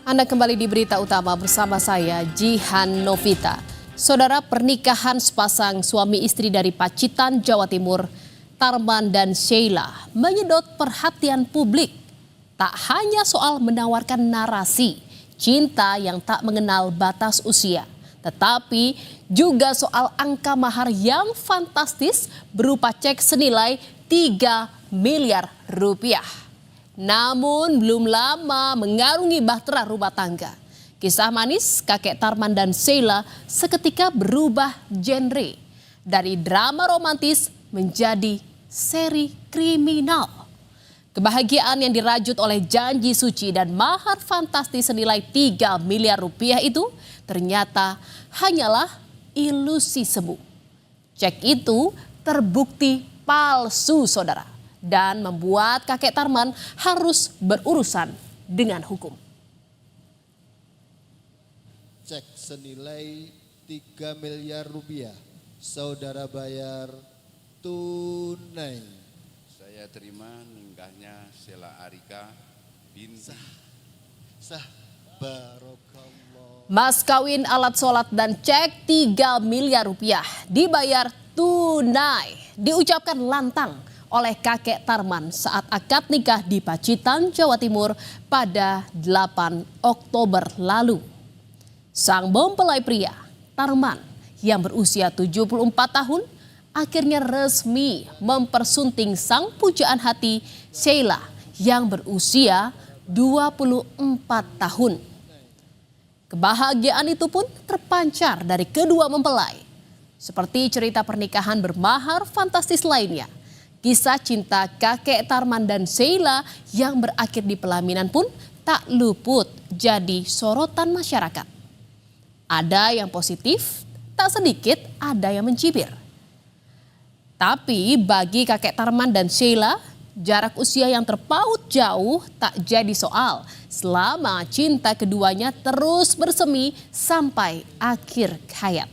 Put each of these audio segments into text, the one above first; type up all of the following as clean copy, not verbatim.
Anda kembali di berita utama bersama saya, Jihan Novita. Saudara, pernikahan sepasang suami istri dari Pacitan, Jawa Timur, Tarman dan Sheila, menyedot perhatian publik. Tak hanya soal menawarkan narasi cinta yang tak mengenal batas usia, tetapi juga soal angka mahar yang fantastis berupa cek senilai 3 miliar rupiah. Namun belum lama mengarungi bahtera rumah tangga. Kisah manis kakek Tarman dan Sheila seketika berubah genre dari drama romantis menjadi seri kriminal. Kebahagiaan yang dirajut oleh janji suci dan mahar fantastis senilai 3 miliar rupiah itu ternyata hanyalah ilusi semu. Cek itu terbukti palsu, saudara, dan membuat kakek Tarman harus berurusan dengan hukum. Cek senilai 3 miliar rupiah, saudara bayar tunai. Saya terima nikahnya Sheila Arika binti. Sah, barokallah. Mas kawin, alat sholat dan cek 3 miliar rupiah dibayar tunai, diucapkan lantang oleh kakek Tarman saat akad nikah di Pacitan, Jawa Timur pada 8 Oktober lalu. Sang mempelai pria, Tarman, yang berusia 74 tahun, akhirnya resmi mempersunting sang pujaan hati Sheila yang berusia 24 tahun. Kebahagiaan itu pun terpancar dari kedua mempelai. Seperti cerita pernikahan bermahar fantastis lainnya, kisah cinta kakek Tarman dan Sheila yang berakhir di pelaminan pun tak luput jadi sorotan masyarakat. Ada yang positif, tak sedikit ada yang mencibir. Tapi bagi kakek Tarman dan Sheila, jarak usia yang terpaut jauh tak jadi soal selama cinta keduanya terus bersemi sampai akhir hayat.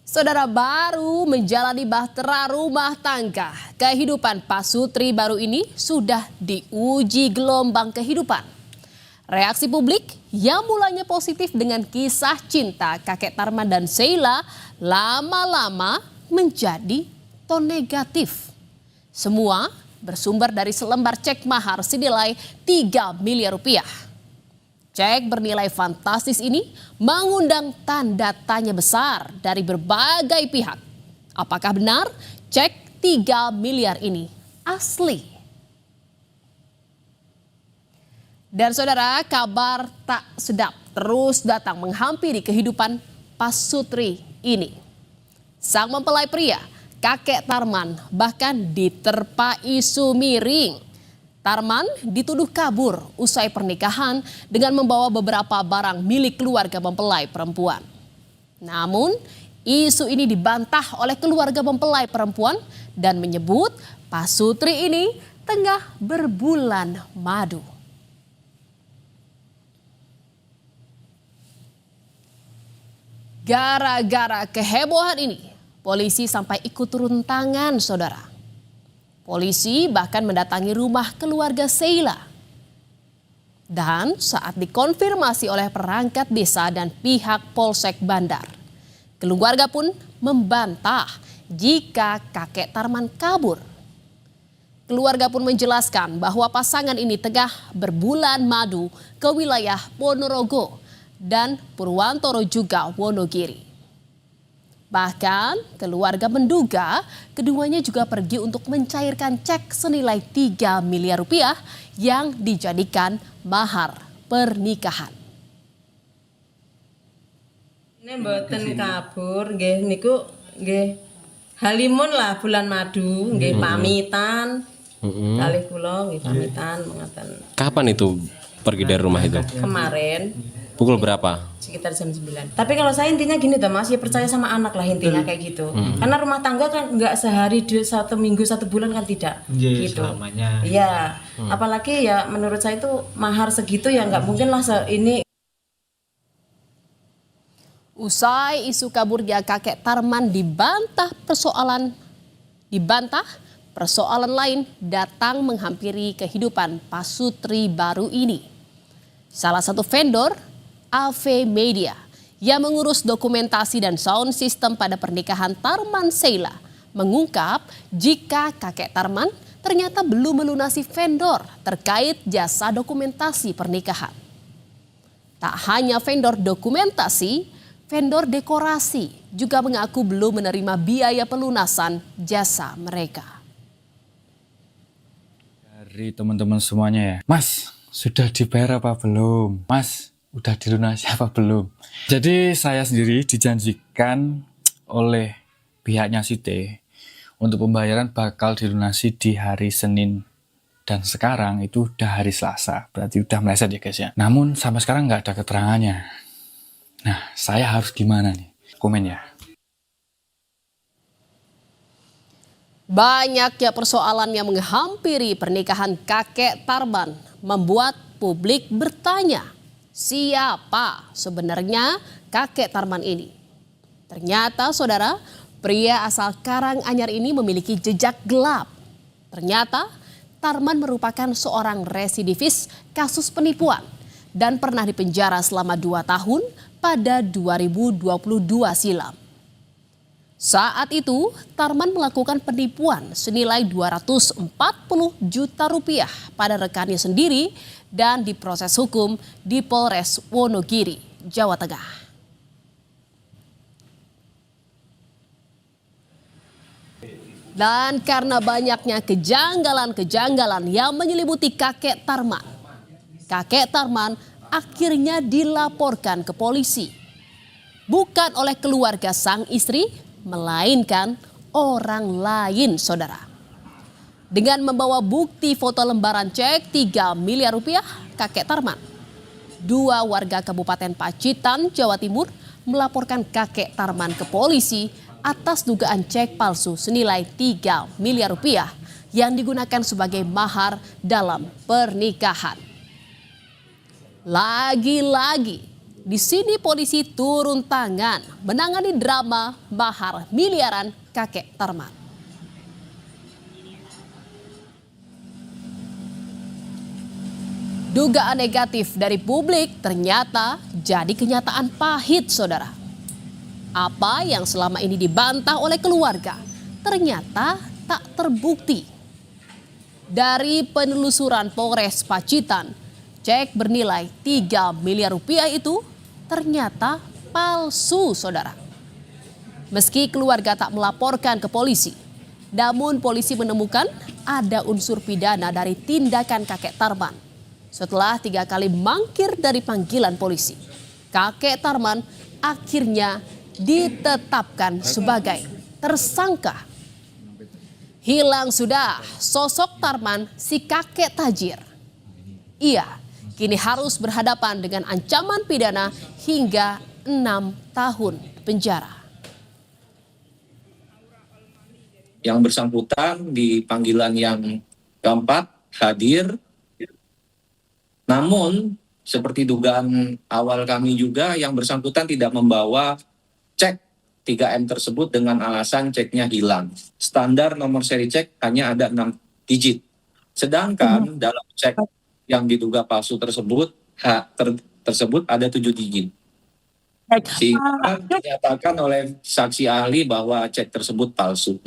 Saudara, baru menjalani bahtera rumah tangga, kehidupan pasutri baru ini sudah diuji gelombang kehidupan. Reaksi publik yang mulanya positif dengan kisah cinta kakek Tarman dan Sheila lama-lama menjadi ton negatif. Semua bersumber dari selembar cek mahar senilai 3 miliar rupiah. Cek bernilai fantastis ini mengundang tanda tanya besar dari berbagai pihak. Apakah benar cek 3 miliar ini asli? Dan saudara, kabar tak sedap terus datang menghampiri kehidupan pasutri ini. Sang mempelai pria, kakek Tarman, bahkan diterpa isu miring. Tarman dituduh kabur usai pernikahan dengan membawa beberapa barang milik keluarga mempelai perempuan. Namun, isu ini dibantah oleh keluarga mempelai perempuan dan menyebut pasutri ini tengah berbulan madu. Gara-gara kehebohan ini, polisi sampai ikut turun tangan, saudara. Polisi bahkan mendatangi rumah keluarga Sheila. Dan saat dikonfirmasi oleh perangkat desa dan pihak Polsek Bandar, keluarga pun membantah jika kakek Tarman kabur. Keluarga pun menjelaskan bahwa pasangan ini tengah berbulan madu ke wilayah Ponorogo dan Purwantoro juga Wonogiri. Bahkan keluarga menduga keduanya juga pergi untuk mencairkan cek senilai 3 miliar rupiah yang dijadikan mahar pernikahan. Ini mboten kabur nggih niku nggih halimun lah bulan madu nggih pamitan. Kalih kula nggih pamitan mengatakan. Kapan itu pergi dari rumah itu? Kemarin. Pukul berapa? Sekitar jam 9. Tapi kalau saya intinya gini tuh Mas, ya percaya sama anak lah intinya kayak gitu. Karena rumah tangga kan nggak sehari, 1 minggu, 1 bulan kan tidak. Gitu. Selamanya. Iya. Apalagi ya menurut saya itu mahar segitu ya nggak mungkin lah ini. Usai isu kaburnya kakek Tarman dibantah persoalan lain datang menghampiri kehidupan pasutri baru ini. Salah satu vendor, AV Media, yang mengurus dokumentasi dan sound system pada pernikahan Tarman Sheila, mengungkap jika kakek Tarman ternyata belum melunasi vendor terkait jasa dokumentasi pernikahan. Tak hanya vendor dokumentasi, vendor dekorasi juga mengaku belum menerima biaya pelunasan jasa mereka. Dari teman-teman semuanya ya, Mas, sudah dibayar apa belum? Mas, udah dilunasi apa belum? Jadi saya sendiri dijanjikan oleh pihaknya Site untuk pembayaran bakal dilunasi di hari Senin. Dan sekarang itu udah hari Selasa, berarti udah meleset ya guys ya. Namun sampai sekarang nggak ada keterangannya. Nah, saya harus gimana nih? Komen ya. Banyaknya persoalan yang menghampiri pernikahan kakek Tarman membuat publik bertanya, siapa sebenarnya kakek Tarman ini? Ternyata saudara, pria asal Karanganyar ini memiliki jejak gelap. Ternyata Tarman merupakan seorang residivis kasus penipuan dan pernah dipenjara selama 2 tahun pada 2022 silam. Saat itu, Tarman melakukan penipuan senilai 240 juta rupiah pada rekannya sendiri dan diproses hukum di Polres Wonogiri, Jawa Tengah. Dan karena banyaknya kejanggalan-kejanggalan yang menyelimuti kakek Tarman akhirnya dilaporkan ke polisi. Bukan oleh keluarga sang istri, melainkan orang lain, saudara. Dengan membawa bukti foto lembaran cek 3 miliar rupiah kakek Tarman, 2 warga Kabupaten Pacitan, Jawa Timur melaporkan kakek Tarman ke polisi atas dugaan cek palsu senilai 3 miliar rupiah yang digunakan sebagai mahar dalam pernikahan. Lagi-lagi, di sini polisi turun tangan menangani drama mahar miliaran kakek Tarman. Dugaan negatif dari publik ternyata jadi kenyataan pahit, saudara. Apa yang selama ini dibantah oleh keluarga ternyata tak terbukti. Dari penelusuran Polres Pacitan, cek bernilai 3 miliar rupiah itu ternyata palsu, saudara. Meski keluarga tak melaporkan ke polisi, namun polisi menemukan ada unsur pidana dari tindakan kakek Tarman. Setelah 3 kali mangkir dari panggilan polisi, kakek Tarman akhirnya ditetapkan sebagai tersangka. Hilang sudah sosok Tarman, si kakek tajir. Ia kini harus berhadapan dengan ancaman pidana hingga 6 tahun penjara. Yang bersangkutan di panggilan yang keempat hadir. Namun seperti dugaan awal kami juga, yang bersangkutan tidak membawa cek 3M tersebut dengan alasan ceknya hilang. Standar nomor seri cek hanya ada 6 digit. Sedangkan dalam cek yang diduga palsu tersebut, tersebut ada 7 digit. Sehingga dinyatakan oleh saksi ahli bahwa cek tersebut palsu.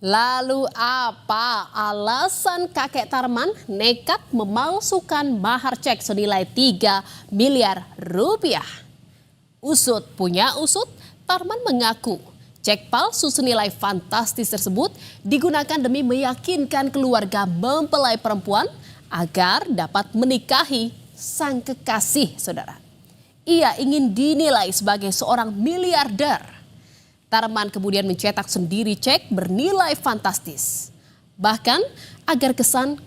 Lalu apa alasan kakek Tarman nekat memalsukan mahar cek senilai 3 miliar rupiah? Usut punya usut, Tarman mengaku cek palsu senilai fantastis tersebut digunakan demi meyakinkan keluarga mempelai perempuan agar dapat menikahi sang kekasih, saudara. Ia ingin dinilai sebagai seorang miliarder. Tarman kemudian mencetak sendiri cek bernilai fantastis. Bahkan agar kesan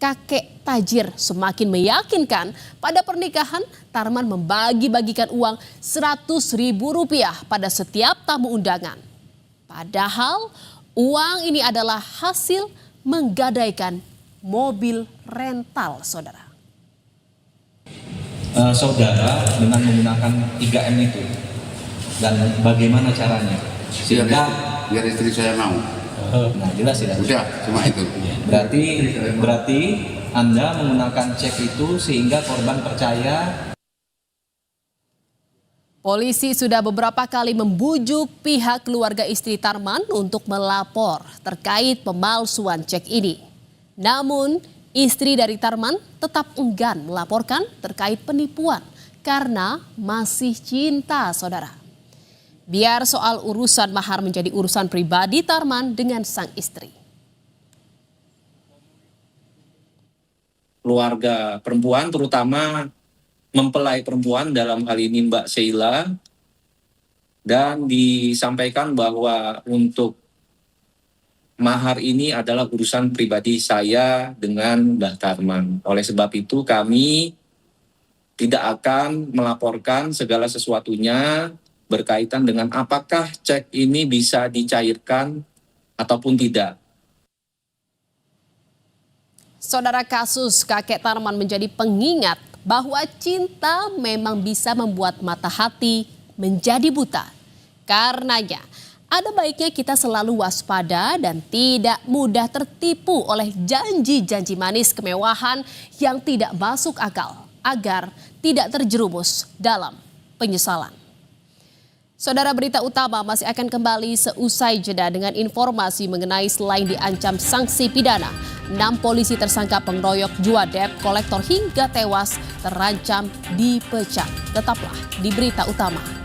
kakek tajir semakin meyakinkan, pada pernikahan Tarman membagi-bagikan uang 100.000 rupiah pada setiap tamu undangan. Padahal uang ini adalah hasil menggadaikan mobil rental, saudara. Saudara dengan menggunakan 3M itu dan bagaimana caranya sehingga biar istri saya mau. Nah, jelas ya. Udah, cuma itu. Berarti Anda menggunakan cek itu sehingga korban percaya. Polisi sudah beberapa kali membujuk pihak keluarga istri Tarman untuk melapor terkait pemalsuan cek ini. Namun, istri dari Tarman tetap enggan melaporkan terkait penipuan karena masih cinta, saudara. Biar soal urusan mahar menjadi urusan pribadi Tarman dengan sang istri. Keluarga perempuan, terutama mempelai perempuan dalam hal ini Mbak Sheila, dan disampaikan bahwa untuk mahar ini adalah urusan pribadi saya dengan Mbah Tarman. Oleh sebab itu kami tidak akan melaporkan segala sesuatunya berkaitan dengan apakah cek ini bisa dicairkan ataupun tidak. Saudara, kasus kakek Tarman menjadi pengingat bahwa cinta memang bisa membuat mata hati menjadi buta. Karenanya, ada baiknya kita selalu waspada dan tidak mudah tertipu oleh janji-janji manis kemewahan yang tidak masuk akal agar tidak terjerumus dalam penyesalan. Saudara, berita utama masih akan kembali seusai jeda dengan informasi mengenai selain diancam sanksi pidana, 6 polisi tersangka pengeroyok jual debt kolektor hingga tewas terancam dipecat. Tetaplah di berita utama.